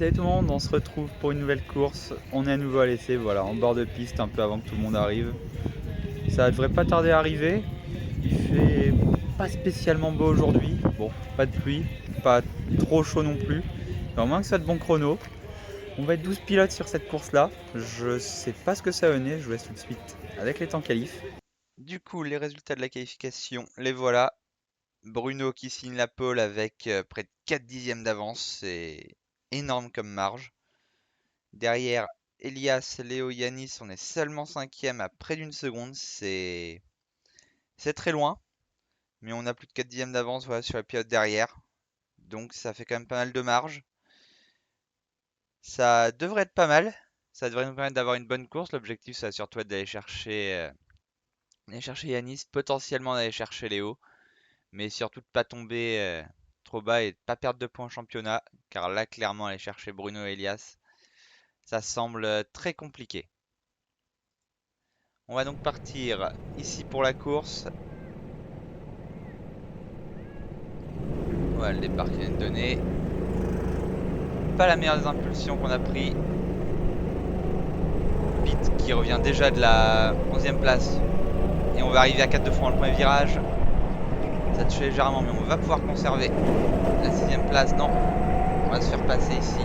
salut tout le monde, on se retrouve pour une nouvelle course. On est à nouveau à l'essai, voilà, en bord de piste, un peu avant que tout le monde arrive. Ça devrait pas tarder à arriver. Il fait pas spécialement beau aujourd'hui. Bon, pas de pluie, pas trop chaud non plus. Mais au moins que ça de bons chronos. On va être 12 pilotes sur cette course-là. Je sais pas ce que ça va donner, je vous laisse tout de suite avec les temps qualifs. Du coup, les résultats de la qualification, les voilà. Bruno qui signe la pole avec près de 4 dixièmes d'avance, c'est énorme comme marge. Derrière, Elias, Léo, Yanis, on est seulement cinquième à près d'une seconde, c'est très loin, mais on a plus de 4 dixièmes d'avance voilà, sur la pilote derrière, donc ça fait quand même pas mal de marge. Ça devrait être pas mal, ça devrait nous permettre d'avoir une bonne course. L'objectif, ça va surtout être d'aller chercher Yanis, potentiellement d'aller chercher Léo. Mais surtout de pas tomber trop bas et de pas perdre de points en championnat, car là clairement aller chercher Bruno et Elias, ça semble très compliqué. On va donc partir ici pour la course. Voilà le départ qui vient de donner. Pas la meilleure des impulsions qu'on a pris. Pete qui revient déjà de la 11e place. Et on va arriver à 4 de fois dans le premier virage. Ça touche légèrement, mais on va pouvoir conserver la 6e place. Non, on va se faire passer ici.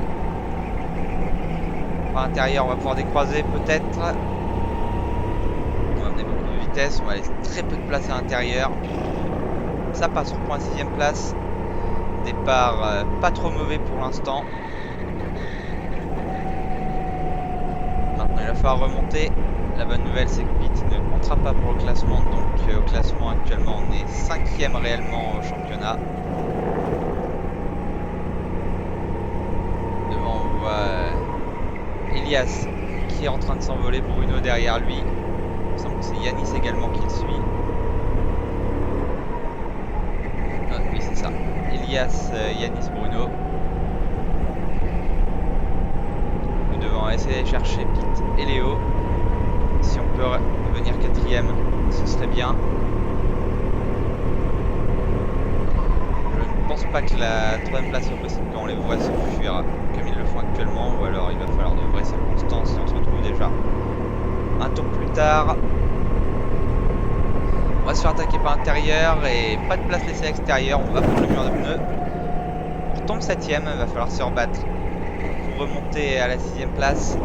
Par l'intérieur, on va pouvoir décroiser peut-être. On va amener beaucoup de vitesse, on va laisser très peu de place à l'intérieur. Ça passe, on reprend la 6ème place. Départ pas trop mauvais pour l'instant. Maintenant il va falloir remonter. La bonne nouvelle c'est que Pete ne comptera pas pour le classement. Donc au classement actuellement on est 5ème réellement au championnat. Devant on voit Elias qui est en train de s'envoler, Bruno derrière lui. Il me semble que c'est Yanis également qui le suit. Ah, oui c'est ça. Elias, Yanis, Bruno. Nous devons essayer de chercher Pete et Léo. Si on peut venir 4ème, ce serait bien. Je ne pense pas que la 3ème place soit possible quand on les voit s'enfuir comme ils le font actuellement, ou alors il va falloir de vraies circonstances et on se retrouve déjà un tour plus tard. On va se faire attaquer par l'intérieur et pas de place laissée à l'extérieur, on va prendre le mur de pneus. On retombe 7ème, il va falloir se rebattre pour remonter à la 6ème place.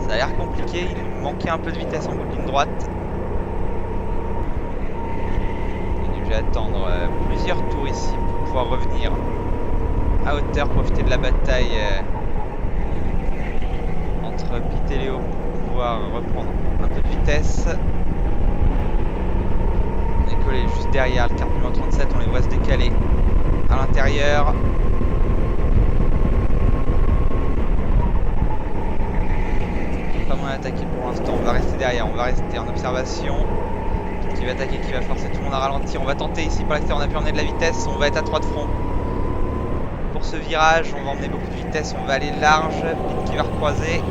Ça a l'air compliqué, il nous manquait un peu de vitesse en bout de ligne droite. Je vais attendre plusieurs tours ici pour pouvoir revenir à hauteur, profiter de la bataille entre Pete et Léo pour pouvoir reprendre un peu de vitesse. On est collé juste derrière le kart numéro 37, on les voit se décaler à l'intérieur. Pas moyen d'attaquer pour l'instant, on va rester derrière, on va rester en observation. Qui va attaquer, qui va forcer tout le monde à ralentir. On va tenter ici par l'extérieur, on a pu emmener de la vitesse, on va être à 3 de front. Pour ce virage, on va emmener beaucoup de vitesse, on va aller large, Pete qui va recroiser.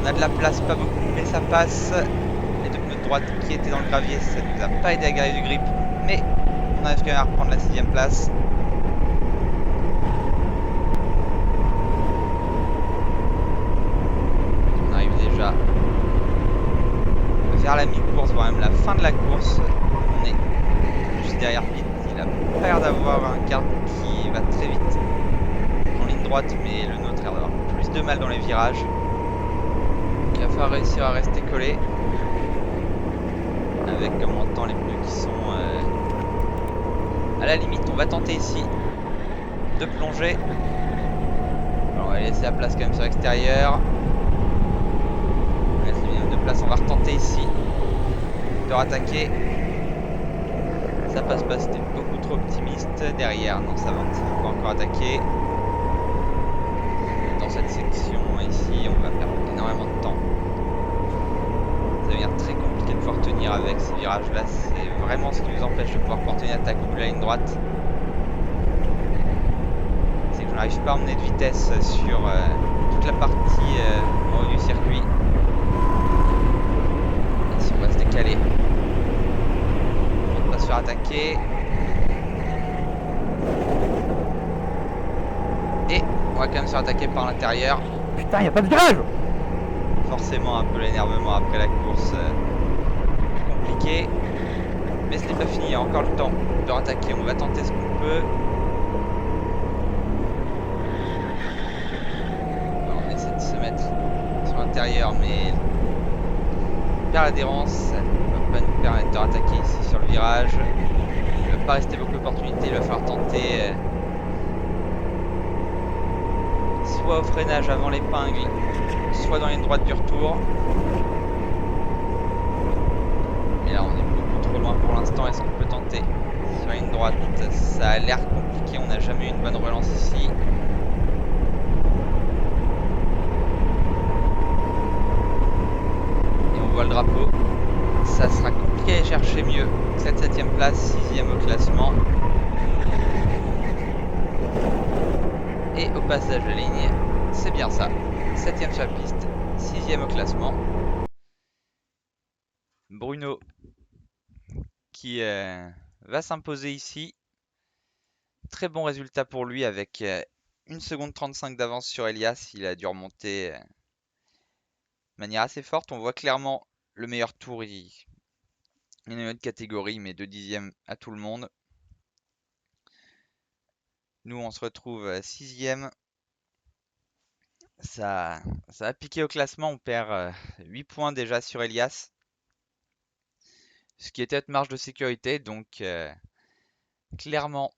On a de la place, pas beaucoup, mais ça passe. Les deux pneus de droite qui étaient dans le gravier, ça ne nous a pas aidé à garder du grip, mais on arrive quand même à reprendre la 6ème place. On arrive déjà vers la mi-course, voire même la fin de la course. On est juste derrière Pete, il a pas l'air d'avoir un kart qui va très vite en ligne droite, mais le nôtre a l'air d'avoir plus de mal dans les virages. Il va falloir réussir à rester collé avec, comme on entend, les pneus qui sont à la limite. On va tenter ici de plonger. Alors on va laisser la place quand même sur l'extérieur. On laisse le minimum de place, on va retenter ici de rattaquer. Ça passe pas, c'était beaucoup trop optimiste. Derrière, non ça va, on va encore attaquer. Dans cette section ici, on va perdre énormément de temps. Ça va devenir très compliqué de pouvoir tenir avec ces virages là, c'est vraiment ce qui nous empêche de pouvoir porter une attaque au bout de la ligne droite. C'est que je n'arrive pas à emmener de vitesse sur toute la partie en haut du circuit. Ici on va se décaler. On va se faire attaquer. se fait attaquer par l'intérieur. Putain, y a pas de virage! Forcément un peu l'énervement après la course. Compliqué. Mais ce n'est pas fini, il y a encore le temps de rattaquer. On va tenter ce qu'on peut. Alors, on essaie de se mettre sur l'intérieur, mais on perd l'adhérence. Ça ne va pas nous permettre de rattaquer ici sur le virage. Il ne va pas rester beaucoup d'opportunités. Il va falloir tenter soit au freinage avant l'épingle, soit dans la ligne droite du retour. Et là on est beaucoup trop loin pour l'instant. Est-ce qu'on peut tenter sur la ligne droite? Ça a l'air compliqué, on n'a jamais eu une bonne relance ici. Et on voit le drapeau. Ça sera compliqué à aller chercher mieux que cette 7ème place, 6ème au classement. Et au passage de ligne, c'est bien ça. 7ème sur la piste, 6ème au classement. Bruno qui va s'imposer ici. Très bon résultat pour lui avec 1 seconde 35 d'avance sur Elias. Il a dû remonter de manière assez forte. On voit clairement le meilleur tour. Il est dans une autre catégorie, mais 2 dixièmes à tout le monde. Nous, on se retrouve 6ème. Ça a piqué au classement. On perd 8 points déjà sur Elias. Ce qui était notre marge de sécurité. Donc, clairement,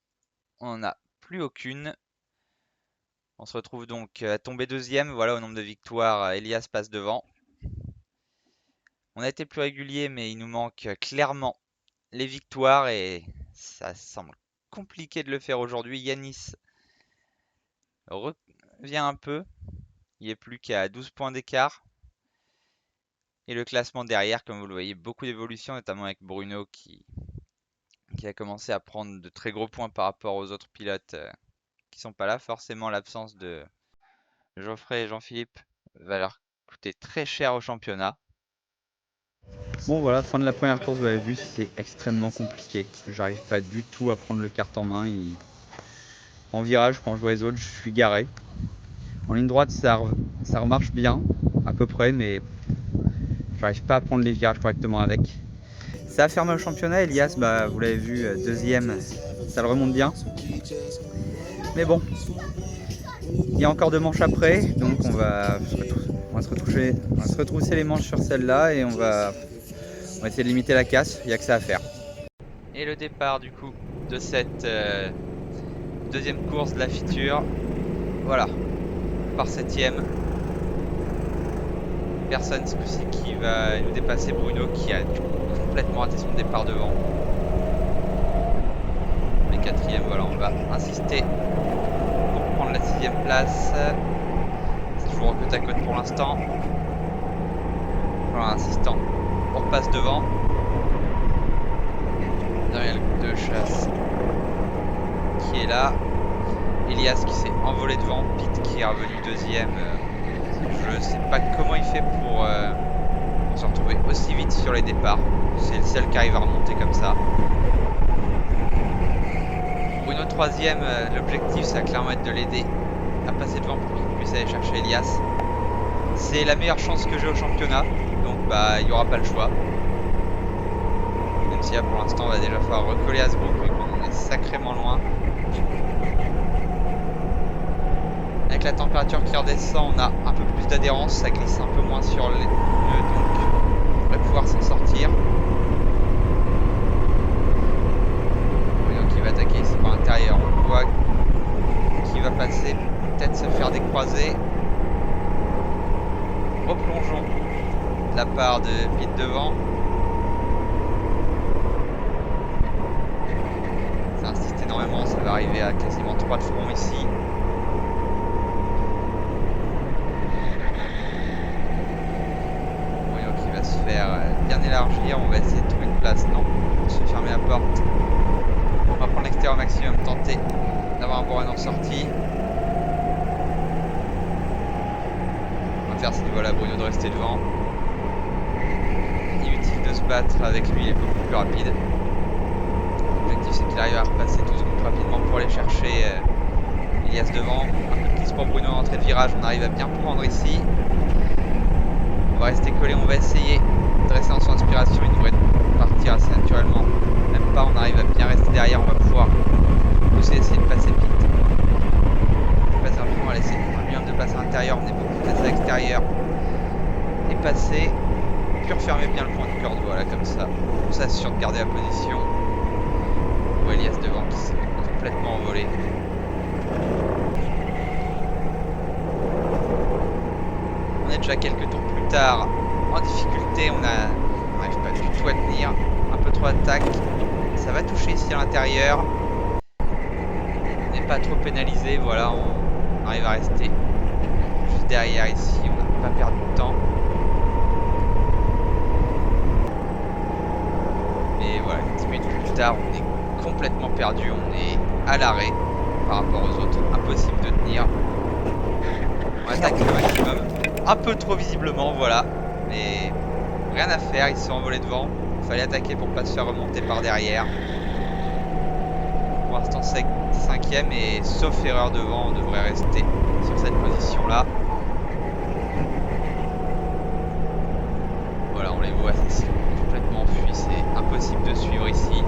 on n'en a plus aucune. On se retrouve donc à tomber 2ème. Voilà, au nombre de victoires, Elias passe devant. On a été plus régulier, mais il nous manque clairement les victoires et ça semble compliqué de le faire aujourd'hui. Yanis revient un peu. Il est plus qu'à 12 points d'écart. Et le classement derrière, comme vous le voyez, beaucoup d'évolution, notamment avec Bruno qui a commencé à prendre de très gros points par rapport aux autres pilotes qui sont pas là. Forcément, l'absence de Geoffrey et Jean-Philippe va leur coûter très cher au championnat. Bon voilà, fin de la première course, vous avez vu, c'est extrêmement compliqué. J'arrive pas du tout à prendre le kart en main. En virage, quand je vois les autres, je suis garé. En ligne droite, ça remarche bien, à peu près, mais j'arrive pas à prendre les virages correctement avec. Ça a fermé le championnat. Elias, bah, vous l'avez vu, 2ème, ça le remonte bien. Mais bon, il y a encore 2 manches après, donc on va se retrousser les manches sur celle-là et on va essayer de limiter la casse. Il n'y a que ça à faire. Et le départ du coup de cette 2ème course de la feature. Voilà, par 7ème. Personne ce coup-ci qui va nous dépasser. Bruno qui a complètement raté son départ devant. Les 4ème, voilà, on va insister pour prendre la 6ème place. C'est toujours côte à côte pour l'instant. Voilà, insistant, on repasse devant. Derrière le coup de chasse qui est là. Elias qui s'est envolé devant. Pete qui est revenu 2ème. Je ne sais pas comment il fait pour se retrouver aussi vite sur les départs. C'est le seul qui arrive à remonter comme ça. Bruno 3ème, l'objectif ça va clairement être de l'aider à passer devant pour qu'il puisse aller chercher Elias. C'est la meilleure chance que j'ai au championnat, donc bah il n'y aura pas le choix. Même si là pour l'instant on va déjà falloir recoller à ce groupe vu qu'on est sacrément loin. Avec la température qui redescend, on a un peu plus d'adhérence, ça glisse un peu moins sur les pneus, donc on va pouvoir s'en sortir. Bruno qui va attaquer ici par l'intérieur, on voit qu'il va passer, peut-être se faire des croisés. Replongeons de la part de Pete devant. Ça insiste énormément, ça va arriver à quasiment 3 de front ici. Se faire bien élargir, on va essayer de trouver une place. Non, on se fait fermer la porte. On va prendre l'extérieur maximum, tenter d'avoir un bon run en sortie. On va faire ce niveau-là, Bruno de rester devant. Inutile de se battre avec lui, il est beaucoup plus rapide. L'objectif c'est qu'il arrive à repasser tout ce groupe rapidement pour aller chercher Elias devant. Un peu de piste pour Bruno, entrée de virage, on arrive à bien prendre ici. On va rester collé, on va essayer de rester dans son inspiration, il devrait partir assez naturellement. Même pas, on arrive à bien rester derrière, on va pouvoir aussi essayer de passer vite. Passer un peu, on va laisser un minimum de place à l'intérieur, on est beaucoup plus à l'extérieur. Et passer, puis refermer bien le point de corde, voilà, comme ça. On s'assure de garder la position. On voit Elias devant qui s'est complètement envolé. On est déjà quelques tours plus tard en difficulté, on n'arrive pas du tout à tenir. Un peu trop d'attaque, ça va toucher ici à l'intérieur. On n'est pas trop pénalisé, voilà, on arrive à rester juste derrière ici, on n'a pas perdu de temps. Mais voilà, 10 minutes plus tard, on est complètement perdu, on est à l'arrêt par rapport aux autres, impossible de tenir. On attaque le maximum, un peu trop visiblement, voilà, mais rien à faire, ils se sont envolés devant, il fallait attaquer pour pas se faire remonter par derrière. Pour l'instant 5ème et sauf erreur devant, on devrait rester sur cette position là. Voilà, on les voit, c'est complètement enfui, c'est impossible de suivre ici.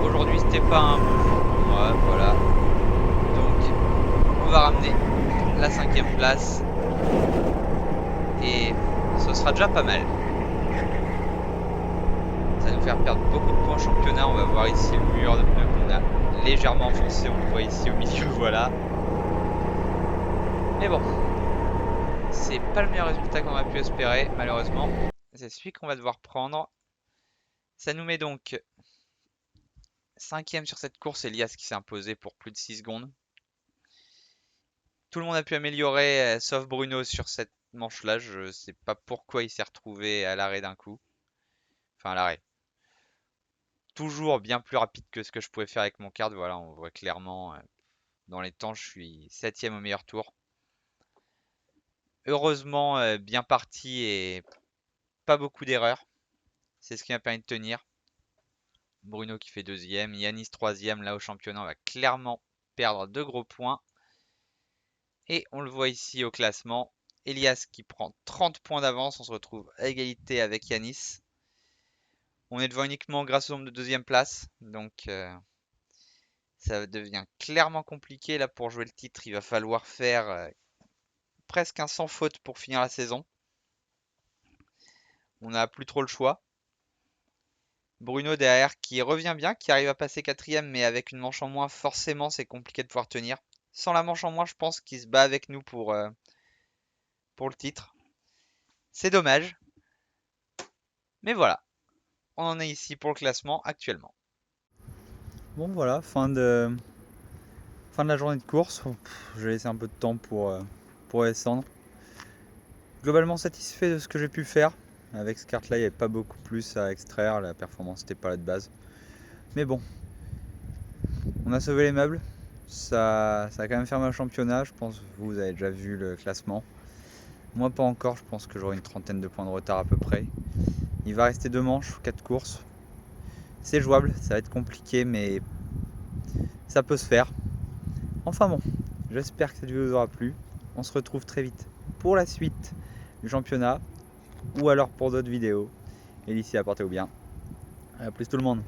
Aujourd'hui c'était pas un bon jour pour moi, voilà. Donc on va ramener la 5ème place et ce sera déjà pas mal. Ça va nous faire perdre beaucoup de points au championnat. On va voir ici le mur de pneus qu'on a légèrement enfoncé, on le voit ici au milieu, voilà. Mais bon, c'est pas le meilleur résultat qu'on a pu espérer, malheureusement. C'est celui qu'on va devoir prendre. Ça nous met donc 5ème sur cette course, Elias qui s'est imposé pour plus de 6 secondes. Tout le monde a pu améliorer, sauf Bruno sur cette manche-là. Je sais pas pourquoi il s'est retrouvé à l'arrêt d'un coup. Enfin, à l'arrêt. Toujours bien plus rapide que ce que je pouvais faire avec mon kart. Voilà, on voit clairement dans les temps, je suis 7ème au meilleur tour. Heureusement, bien parti et pas beaucoup d'erreurs. C'est ce qui m'a permis de tenir. Bruno qui fait 2ème, Yanis 3ème. Là au championnat, on va clairement perdre de gros points. Et on le voit ici au classement. Elias qui prend 30 points d'avance. On se retrouve à égalité avec Yanis. On est devant uniquement grâce au nombre de 2ème place. Donc ça devient clairement compliqué là pour jouer le titre. Il va falloir faire presque un sans faute pour finir la saison. On n'a plus trop le choix. Bruno derrière qui revient bien, qui arrive à passer 4ème, mais avec une manche en moins, forcément c'est compliqué de pouvoir tenir. Sans la manche en moins, je pense qu'il se bat avec nous pour le titre. C'est dommage. Mais voilà, on en est ici pour le classement actuellement. Bon voilà, fin de la journée de course. J'ai laissé un peu de temps pour descendre. Globalement satisfait de ce que j'ai pu faire. Avec ce kart là, il n'y avait pas beaucoup plus à extraire, la performance n'était pas là de base. Mais bon, on a sauvé les meubles. Ça a quand même fermé le championnat, je pense que vous avez déjà vu le classement. Moi pas encore, je pense que j'aurai une trentaine de points de retard à peu près. Il va rester 2 manches, 4 courses. C'est jouable, ça va être compliqué mais ça peut se faire. Enfin bon, j'espère que cette vidéo vous aura plu. On se retrouve très vite pour la suite du championnat ou alors pour d'autres vidéos. Et d'ici là, portez-vous bien. A plus tout le monde.